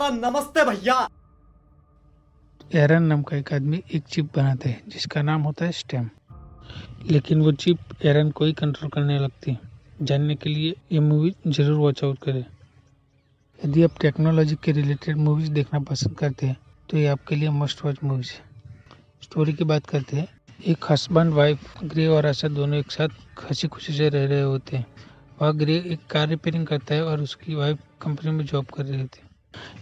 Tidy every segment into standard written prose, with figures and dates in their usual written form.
साला नमस्ते भैया। एरन नाम का एक आदमी एक चिप बनाता है जिसका नाम होता है स्टेम। लेकिन वो चिप एरन को ही कंट्रोल करने लगती है। जानने के लिए ये मूवी जरूर वॉच आउट करें। यदि आप टेक्नोलॉजी के रिलेटेड मूवीज देखना पसंद करते हैं तो ये आपके लिए मस्ट वॉच मूवीज है। स्टोरी की बात करते हैं। एक हस्बैंड वाइफ ग्रे और आशा दोनों एक साथ हंसी खुशी से रह रहे होते हैं। वह ग्रे एक कार रिपेयरिंग करता है और उसकी वाइफ कंपनी में जॉब कर रही होती है।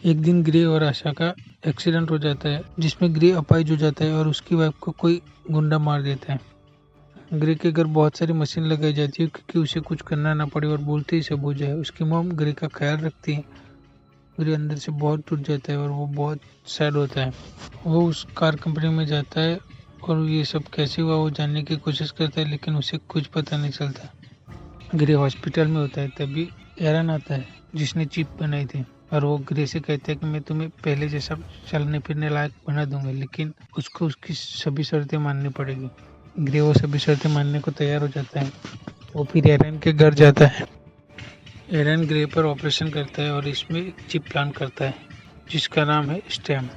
एक दिन ग्रे और आशा का एक्सीडेंट हो जाता है जिसमें ग्रे अपाहिज हो जाता है और उसकी वाइफ को कोई गुंडा मार देता है। ग्रे के घर बहुत सारी मशीन लगाई जाती है क्योंकि उसे कुछ करना ना पड़े और बोलते ही सब हो जाए। उसकी मॉम ग्रे का ख्याल रखती है। ग्रे अंदर से बहुत टूट जाता है और वो बहुत सैड होता है। वो उस कार कंपनी में जाता है और ये सब कैसे हुआ वो जानने की कोशिश करता है, लेकिन उसे कुछ पता नहीं चलता। ग्रे हॉस्पिटल में होता है तभी एरन आता है जिसने चिप बनाई थी और वो ग्रे से कहता है कि मैं तुम्हें पहले जैसा चलने फिरने लायक बना दूंगा, लेकिन उसको उसकी सभी शर्तें माननी पड़ेगी। ग्रे वो सभी शर्तें मानने को तैयार हो जाता है। वो फिर एरन के घर जाता है। एरन ग्रे पर ऑपरेशन करता है और इसमें एक चिप प्लान करता है जिसका नाम है स्टेम।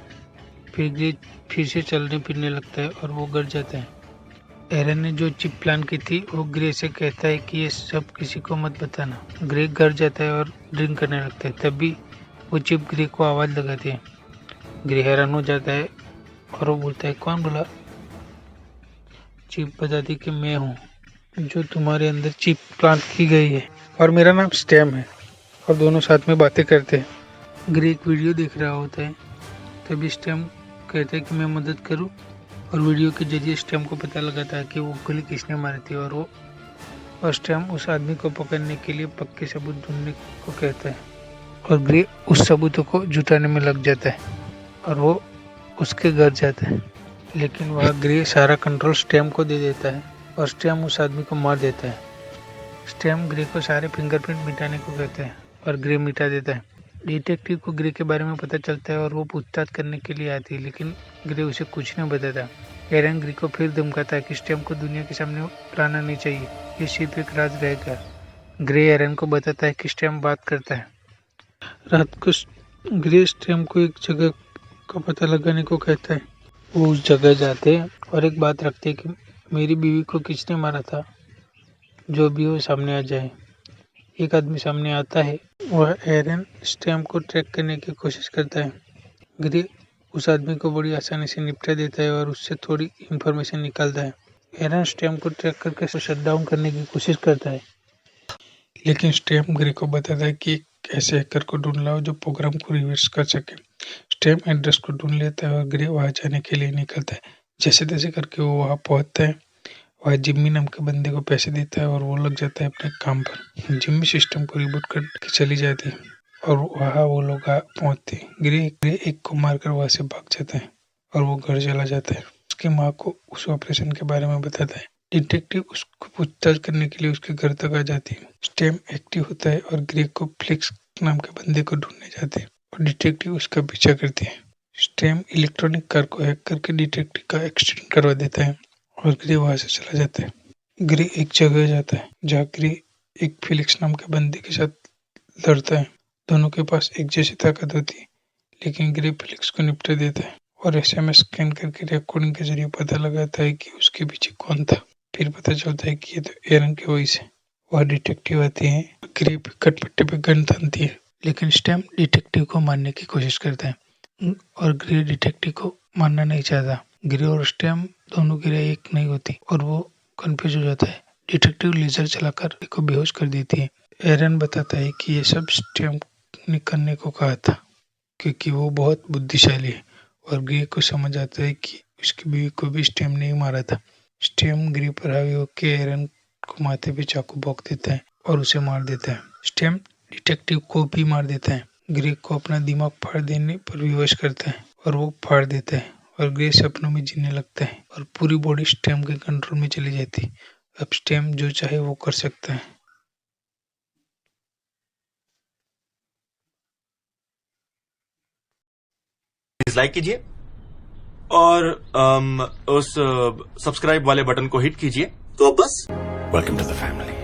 फिर ग्रे फिर से चलने फिरने लगता है और वो घर जाता है। एरन ने जो चिप प्लान की थी वो ग्रे से कहता है कि ये सब किसी को मत बताना। ग्रे घर जाता है और ड्रिंक करने लगता है। तभी वो चिप ग्रे को आवाज लगाती है। ग्रे हैरान हो जाता है और वो बोलता है कौन बोला। चिप बताती कि मैं हूँ जो तुम्हारे अंदर चिप प्लांट की गई है और मेरा नाम स्टेम है। और दोनों साथ में बातें करते हैं। ग्रे एक वीडियो देख रहा होता है तभी स्टेम कहता है कि मैं मदद करूं और वीडियो के जरिए स्टेम को पता लगाता है कि वो गोली किसने मारी थी और स्टेम उस आदमी को पकड़ने के लिए पक्के सबूत ढूंढने को कहता है और ग्रे उस सबूतों को जुटाने में लग जाता है और वो उसके घर जाता है। लेकिन वह ग्रे सारा कंट्रोल स्टेम को दे देता है और स्टेम उस आदमी को मार देता है। स्टेम ग्रे को सारे फिंगरप्रिंट मिटाने को कहता है और ग्रे मिटा देता है। डिटेक्टिव को ग्रे के बारे में पता चलता है और वो पूछताछ करने के लिए आती है, लेकिन ग्रे उसे कुछ नहीं बताता। एरन ग्रे को फिर धमकाता है कि स्टेम को दुनिया के सामने लाना नहीं चाहिए, ये सिर्फ एक राज रहेगा। ग्रे एरन को बताता है कि स्टेम बात करता है। रात को ग्रे स्टेम को एक जगह का पता लगाने को कहता है। वो उस जगह जाते हैं और एक बात रखते हैं कि मेरी बीवी को किसने मारा था, जो भी हो सामने आ जाए। एक आदमी सामने आता है। वह एरन स्टेम को ट्रैक करने की कोशिश करता है। ग्रे उस आदमी को बड़ी आसानी से निपटा देता है और उससे थोड़ी इंफॉर्मेशन निकालता है। एरन स्टेम को ट्रैक करके शट डाउन करने की कोशिश करता है, लेकिन स्टेम ग्रे को बताता है कि एक ऐसे हैकर को ढूंढ लाओ जो प्रोग्राम को रिवर्स कर सके। स्टेम एड्रेस को ढूंढ लेता है और ग्रे वहां जाने के लिए निकलता है। जैसे तैसे करके वो वहां पहुंचता है। वह जिम्मी नाम के बंदे को पैसे देता है और वो लग जाता है अपने काम पर। जिम्मी सिस्टम को रिबूट करके चली जाती है और वहाँ वो लोग पहुंचते हैं। ग्रे एक को मारकर वहां से भाग जाता है और वो घर चला जाता है। उसकी माँ को उस ऑपरेशन के बारे में बताता है। डिटेक्टिव उसको पूछताछ करने के लिए उसके घर तक आ जाती है। स्टेम एक्टिव होता है और ग्रे को फ्लिक्स नाम के बंदे को ढूंढने जाते हैं और डिटेक्टिव उसका पीछा करती है। स्टेम इलेक्ट्रॉनिक कार को हैक करके डिटेक्टिव का एक्सीडेंट करवा देता है और ग्रे वहां से चला जाता है। ग्रे एक जगह जाता है जहाँ ग्रे एक फिलिक्स नाम के बंदे के साथ लड़ता है। दोनों के पास एक जैसी ताकत होती है, लेकिन ग्रे फिलिक्स को निपटा देता है और एसएमएस स्कैन करके रिकॉर्डिंग के जरिए पता लगाता है कि उसके पीछे कौन था। फिर पता चलता है कि ये तो एरन की वॉइस है। वह डिटेक्टिव आती है। ग्रे कटपट्टे पे गन तानती है, लेकिन स्टेम डिटेक्टिव को मारने की कोशिश करता है और ग्रे डिटेक्टिव को मारना नहीं चाहता। ग्रे और स्टेम दोनों की राय एक नहीं होती और वो कंफ्यूज हो जाता है। डिटेक्टिव लेजर चलाकर को बेहोश कर देती है। एरन बताता है कि ये सब स्टेम ने करने को कहा था क्योंकि वो बहुत बुद्धिशाली है और ग्रे को समझ आता है कि उसकी बीवी को भी स्टेम ने ही मारा था। स्टेम ग्रे पर हावी होकर एरन को माथे पे चाकू भोंक देता है और उसे मार देता है। स्टेम डिटेक्टिव को भी मार देता है। ग्रे को अपना दिमाग फाड़ देने पर विवश करता है और वो फाड़ देता है और ग्रे सपनों में जीने लगता है और पूरी बॉडी स्टेम के कंट्रोल में चली जाती है। अब स्टेम जो चाहे वो कर सकता है। लाइक कीजिए और उस सब्सक्राइब वाले बटन को हिट कीजिए। तो अब बस वेलकम टू द फैमिली।